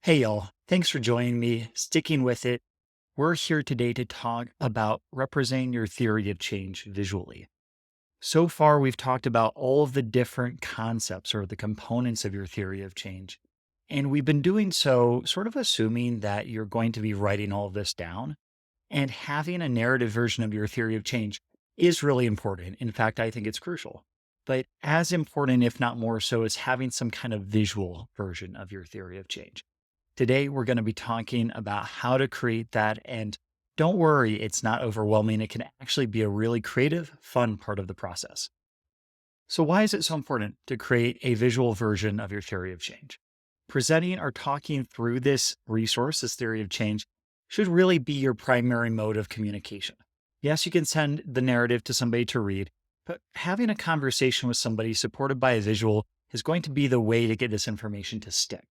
Hey, y'all. Thanks for joining me, sticking with it. We're here today to talk about representing your theory of change visually. So far, we've talked about all of the different concepts or the components of your theory of change. And we've been doing so sort of assuming that you're going to be writing all of this down. And having a narrative version of your theory of change is really important. In fact, I think it's crucial. But as important, if not more so, is having some kind of visual version of your theory of change. Today, we're going to be talking about how to create that. And don't worry, it's not overwhelming. It can actually be a really creative, fun part of the process. So, why is it so important to create a visual version of your theory of change? Presenting or talking through this resource, this theory of change, should really be your primary mode of communication. Yes, you can send the narrative to somebody to read, but having a conversation with somebody supported by a visual is going to be the way to get this information to stick.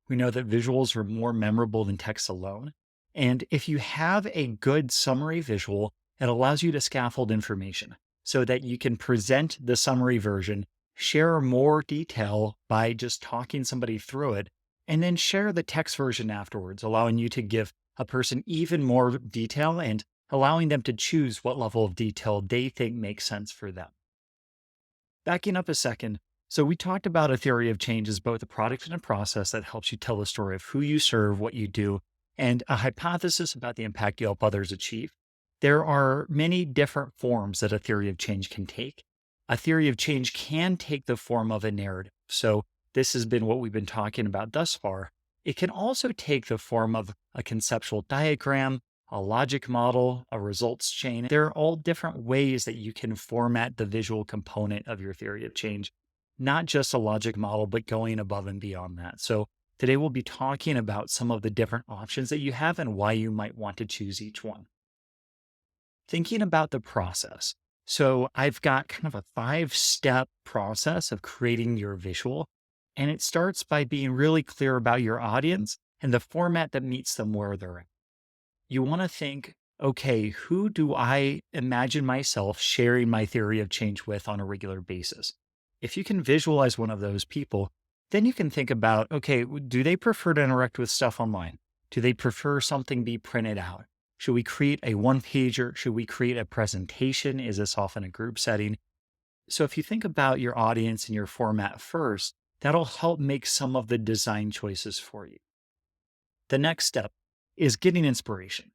We know that visuals are more memorable than text alone. And if you have a good summary visual, it allows you to scaffold information so that you can present the summary version, share more detail by just talking somebody through it, and then share the text version afterwards, allowing you to give a person even more detail and allowing them to choose what level of detail they think makes sense for them. Backing up a second, so we talked about a theory of change as both a product and a process that helps you tell the story of who you serve, what you do, and a hypothesis about the impact you help others achieve. There are many different forms that a theory of change can take. A theory of change can take the form of a narrative. So this has been what we've been talking about thus far. It can also take the form of a conceptual diagram, a logic model, a results chain. There are all different ways that you can format the visual component of your theory of change, not just a logic model, but going above and beyond that. So today we'll be talking about some of the different options that you have and why you might want to choose each one. Thinking about the process. So I've got kind of a 5 step process of creating your visual. And it starts by being really clear about your audience and the format that meets them where they're at. You want to think, okay, who do I imagine myself sharing my theory of change with on a regular basis? If you can visualize one of those people, then you can think about, okay, do they prefer to interact with stuff online? Do they prefer something be printed out? Should we create a one pager? Should we create a presentation? Is this often a group setting? So if you think about your audience and your format first, that'll help make some of the design choices for you. The next step is getting inspiration.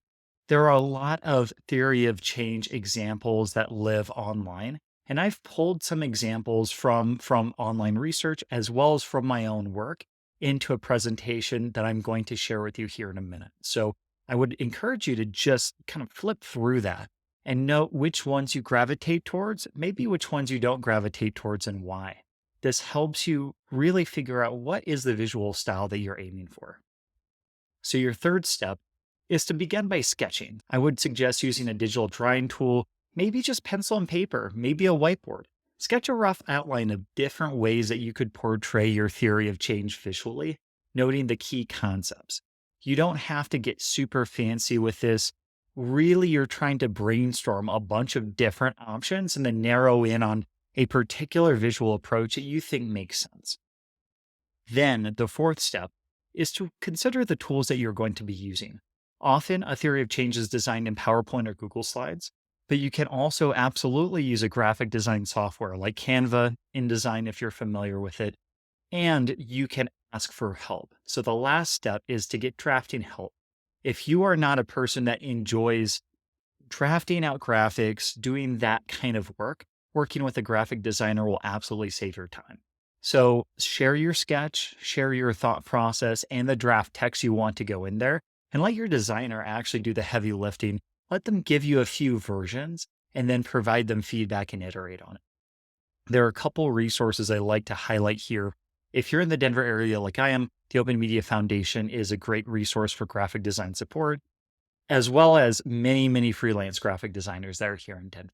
There are a lot of theory of change examples that live online, and I've pulled some examples from online research as well as from my own work into a presentation that I'm going to share with you here in a minute. So I would encourage you to just kind of flip through that and note which ones you gravitate towards, maybe which ones you don't gravitate towards and why. This helps you really figure out what is the visual style that you're aiming for. So your third step is to begin by sketching. I would suggest using a digital drawing tool, maybe just pencil and paper, maybe a whiteboard. Sketch a rough outline of different ways that you could portray your theory of change visually, noting the key concepts. You don't have to get super fancy with this. Really, you're trying to brainstorm a bunch of different options and then narrow in on a particular visual approach that you think makes sense. Then the fourth step is to consider the tools that you're going to be using. Often, a theory of change is designed in PowerPoint or Google Slides, but you can also absolutely use a graphic design software like Canva, InDesign if you're familiar with it, and you can ask for help. So the last step is to get drafting help. If you are not a person that enjoys drafting out graphics, doing that kind of work, working with a graphic designer will absolutely save your time. So share your sketch, share your thought process and the draft text you want to go in there, and let your designer actually do the heavy lifting. Let them give you a few versions and then provide them feedback and iterate on it. There are a couple resources I like to highlight here. If you're in the Denver area like I am, the Open Media Foundation is a great resource for graphic design support, as well as many, many freelance graphic designers that are here in Denver.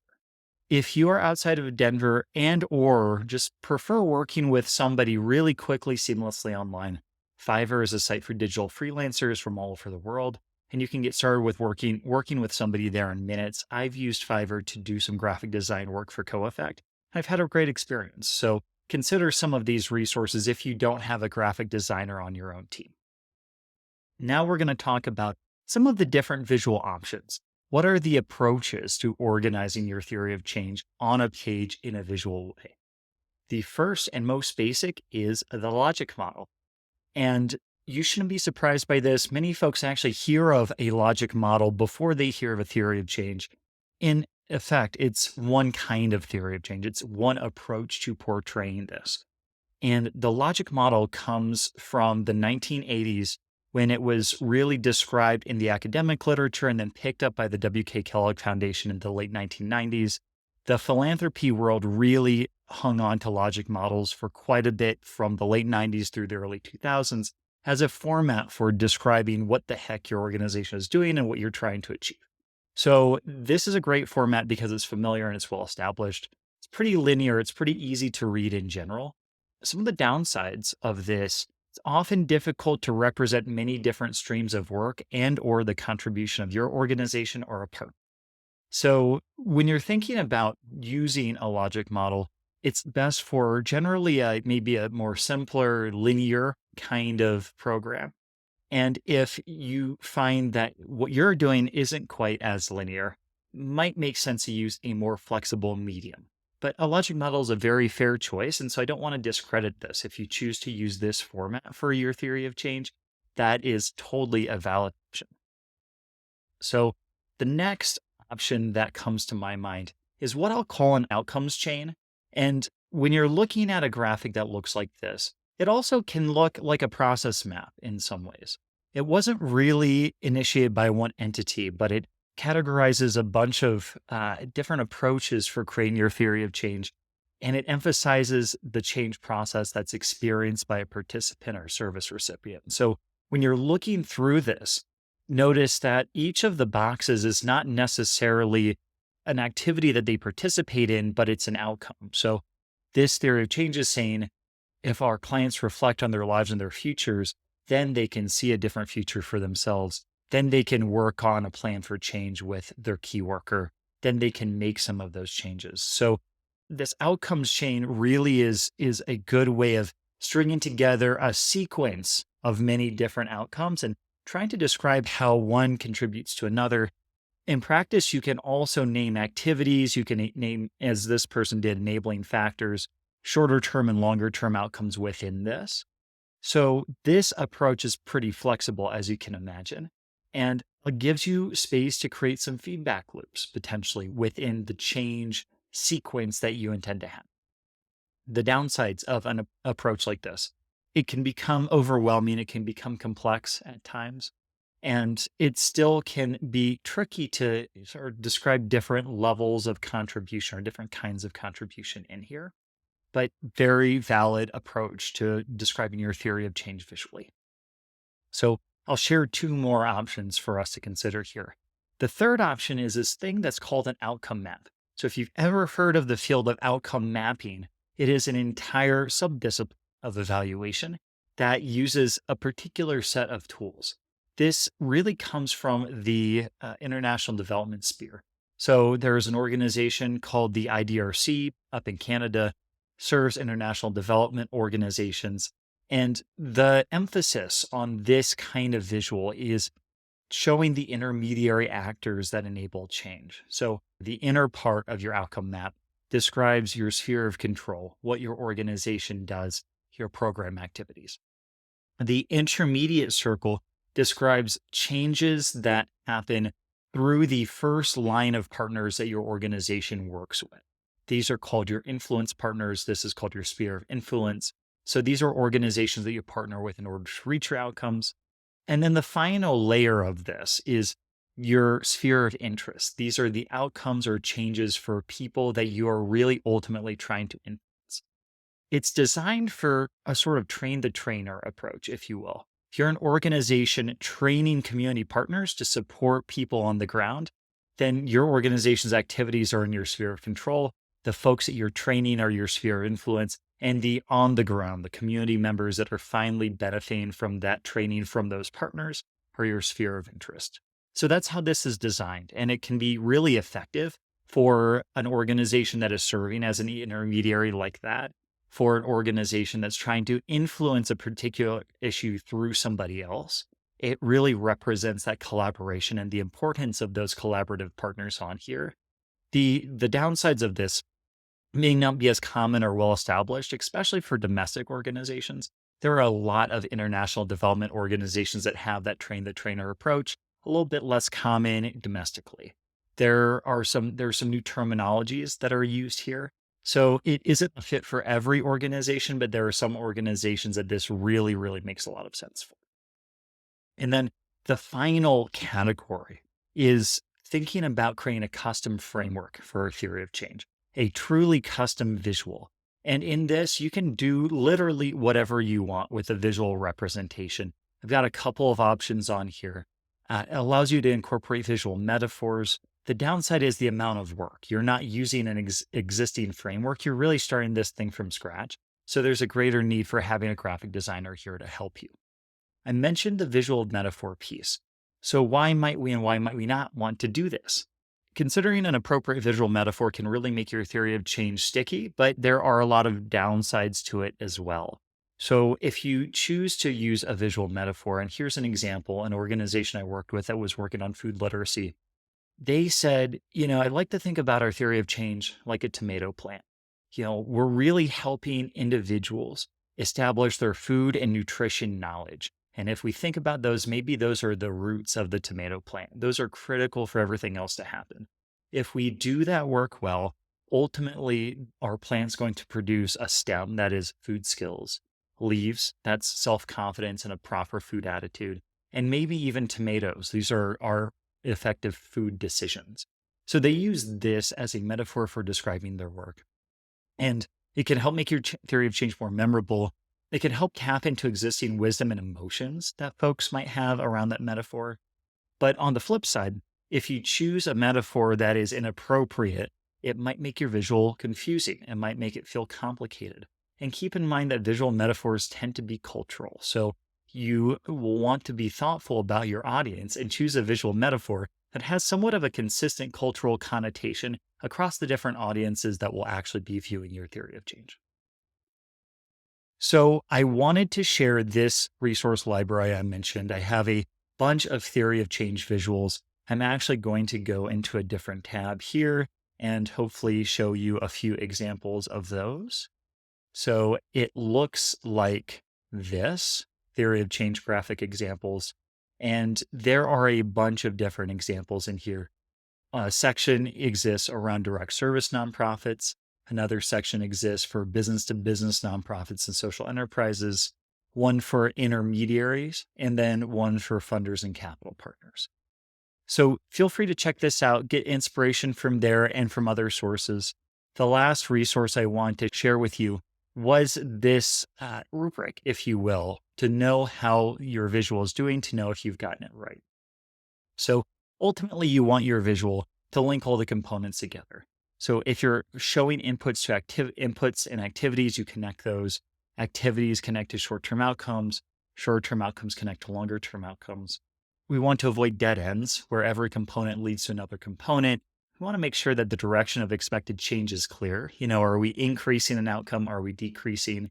If you are outside of Denver and or just prefer working with somebody really quickly, seamlessly online, Fiverr is a site for digital freelancers from all over the world, and you can get started with working with somebody there in minutes. I've used Fiverr to do some graphic design work for CoEffect. I've had a great experience. So consider some of these resources if you don't have a graphic designer on your own team. Now we're going to talk about some of the different visual options. What are the approaches to organizing your theory of change on a page in a visual way? The first and most basic is the logic model. And you shouldn't be surprised by this. Many folks actually hear of a logic model before they hear of a theory of change. In effect, it's one kind of theory of change, it's one approach to portraying this. And the logic model comes from the 1980s when it was really described in the academic literature and then picked up by the W.K. Kellogg Foundation in the late 1990s. The philanthropy world really hung on to logic models for quite a bit from the late 90s through the early 2000s as a format for describing what the heck your organization is doing and what you're trying to achieve. So this is a great format because it's familiar and it's well established. It's pretty linear. It's pretty easy to read in general. Some of the downsides of this, it's often difficult to represent many different streams of work and or the contribution of your organization or a partner. So when you're thinking about using a logic model, it's best for generally maybe a more simpler, linear kind of program. And if you find that what you're doing isn't quite as linear, might make sense to use a more flexible medium. But a logic model is a very fair choice. And so I don't want to discredit this. If you choose to use this format for your theory of change, that is totally a valid option. So the next option that comes to my mind is what I'll call an outcomes chain. And when you're looking at a graphic that looks like this, it also can look like a process map in some ways. It wasn't really initiated by one entity, but it categorizes a bunch of different approaches for creating your theory of change. And it emphasizes the change process that's experienced by a participant or service recipient. So when you're looking through this, notice that each of the boxes is not necessarily an activity that they participate in, but it's an outcome. So this theory of change is saying, if our clients reflect on their lives and their futures, then they can see a different future for themselves. Then they can work on a plan for change with their key worker. Then they can make some of those changes. So this outcomes chain really is a good way of stringing together a sequence of many different outcomes and trying to describe how one contributes to another. In practice, you can also name activities. You can name, as this person did, enabling factors, shorter term and longer term outcomes within this. So this approach is pretty flexible, as you can imagine, and it gives you space to create some feedback loops potentially within the change sequence that you intend to have. The downsides of an approach like this, it can become overwhelming. It can become complex at times. And it still can be tricky to sort of describe different levels of contribution or different kinds of contribution in here, but very valid approach to describing your theory of change visually. So I'll share two more options for us to consider here. The third option is this thing that's called an outcome map. So if you've ever heard of the field of outcome mapping, it is an entire subdiscipline of evaluation that uses a particular set of tools. This really comes from the international development sphere. So there's an organization called the IDRC up in Canada, serves international development organizations. And the emphasis on this kind of visual is showing the intermediary actors that enable change. So the inner part of your outcome map describes your sphere of control, what your organization does, your program activities. The intermediate circle describes changes that happen through the first line of partners that your organization works with. These are called your influence partners. This is called your sphere of influence. So these are organizations that you partner with in order to reach your outcomes. And then the final layer of this is your sphere of interest. These are the outcomes or changes for people that you are really ultimately trying to influence. It's designed for a sort of train the trainer approach, if you will. If you're an organization training community partners to support people on the ground, then your organization's activities are in your sphere of control. The folks that you're training are your sphere of influence, and the on the ground, the community members that are finally benefiting from that training from those partners are your sphere of interest. So that's how this is designed. And it can be really effective for an organization that is serving as an intermediary like that, for an organization that's trying to influence a particular issue through somebody else. it really represents that collaboration and the importance of those collaborative partners on here. The downsides of this may not be as common or well established, especially for domestic organizations. There are a lot of international development organizations that have that train the trainer approach, a little bit less common domestically. There's some new terminologies that are used here. So it isn't a fit for every organization, but there are some organizations that this really, really makes a lot of sense for. And then the final category is thinking about creating a custom framework for a theory of change, a truly custom visual. And in this, you can do literally whatever you want with a visual representation. I've got a couple of options on here. It allows you to incorporate visual metaphors. The downside is the amount of work. You're not using an existing framework. You're really starting this thing from scratch. So there's a greater need for having a graphic designer here to help you. I mentioned the visual metaphor piece. So why might we and why might we not want to do this? Considering an appropriate visual metaphor can really make your theory of change sticky, but there are a lot of downsides to it as well. So if you choose to use a visual metaphor, and here's an example, an organization I worked with that was working on food literacy, they said, I'd like to think about our theory of change like a tomato plant. We're really helping individuals establish their food and nutrition knowledge. And if we think about those, maybe those are the roots of the tomato plant. Those are critical for everything else to happen. If we do that work well, ultimately our plant's going to produce a stem that is food skills, leaves, that's self-confidence and a proper food attitude, and maybe even tomatoes. These are our effective food decisions. So they use this as a metaphor for describing their work. And it can help make your theory of change more memorable. It can help tap into existing wisdom and emotions that folks might have around that metaphor. But on the flip side, if you choose a metaphor that is inappropriate, it might make your visual confusing. It might make it feel complicated. And keep in mind that visual metaphors tend to be cultural. So you will want to be thoughtful about your audience and choose a visual metaphor that has somewhat of a consistent cultural connotation across the different audiences that will actually be viewing your theory of change. So I wanted to share this resource library I mentioned. I have a bunch of theory of change visuals. I'm actually going to go into a different tab here and hopefully show you a few examples of those. So it looks like this, theory of change graphic examples. And there are a bunch of different examples in here. A section exists around direct service nonprofits. Another section exists for business to business nonprofits and social enterprises, one for intermediaries, and then one for funders and capital partners. So feel free to check this out, get inspiration from there and from other sources. The last resource I want to share with you was this rubric, if you will, to know how your visual is doing, to know if you've gotten it right. So ultimately, you want your visual to link all the components together. So if you're showing inputs to inputs and activities, you connect those. Activities connect to short-term outcomes. Short-term outcomes connect to longer-term outcomes. We want to avoid dead ends where every component leads to another component. We want to make sure that the direction of expected change is clear. Are we increasing an outcome? Are we decreasing?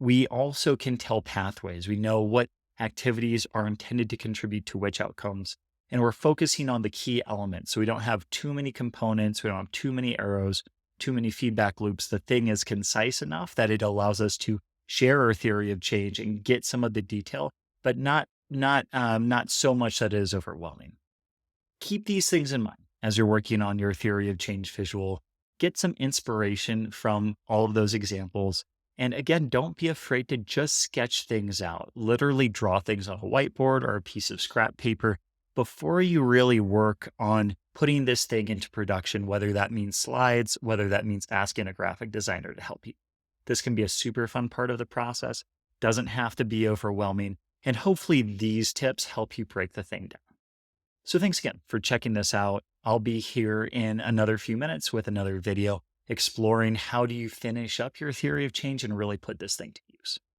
We also can tell pathways. We know what activities are intended to contribute to which outcomes. And we're focusing on the key elements. So we don't have too many components. We don't have too many arrows, too many feedback loops. The thing is concise enough that it allows us to share our theory of change and get some of the detail, but not so much that it is overwhelming. Keep these things in mind as you're working on your theory of change visual. Get some inspiration from all of those examples. And again, don't be afraid to just sketch things out. Literally draw things on a whiteboard or a piece of scrap paper before you really work on putting this thing into production, whether that means slides, whether that means asking a graphic designer to help you. This can be a super fun part of the process, doesn't have to be overwhelming, and hopefully these tips help you break the thing down. So thanks again for checking this out. I'll be here in another few minutes with another video exploring how do you finish up your theory of change and really put this thing to use.